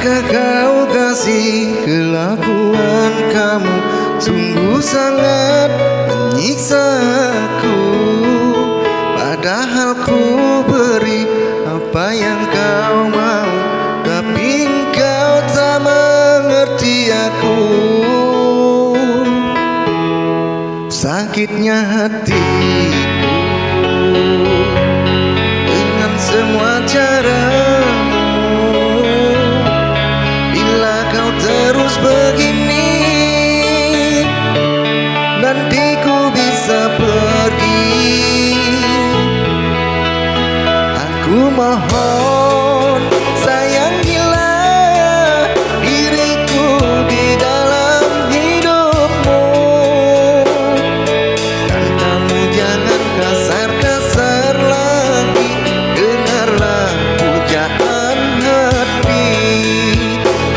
Ada kau kasih kelakuan kamu sungguh sangat menyiksaku. Padahal ku beri apa yang kau mau, tapi engkau tak mengerti aku. Sakitnya hatiku dengan semua caramu. Bila kau terus begini, nanti ku bisa pergi. Aku mohon sayangilah diriku di dalam hidupmu, dan kamu jangan kasar-kasar lagi. Dengarlah pujaan hati.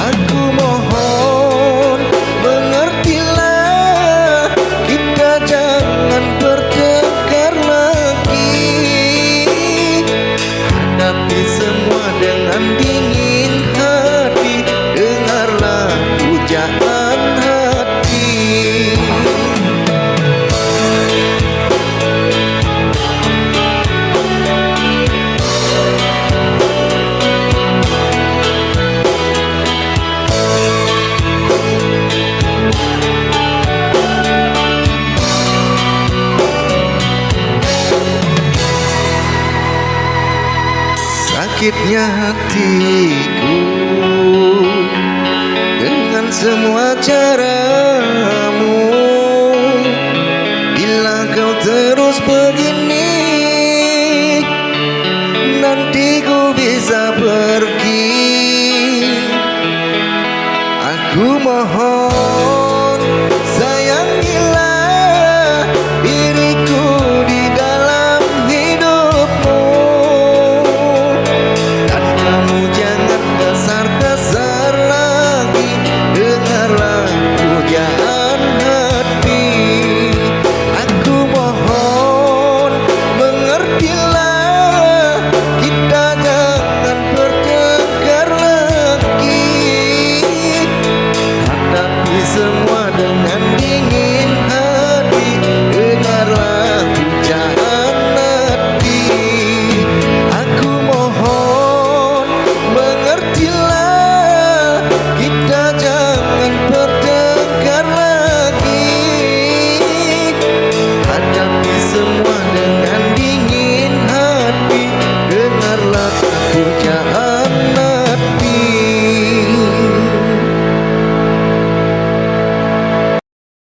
Aku mohon mengertilah, kita jangan bertengkar lagi. Hadapi semua dengan dingin hati. Dengarlah pujaan hati. Sakitnya hatiku dengan semua caramu. Bila kau terus begini, nanti ku bisa pergi. Aku mohon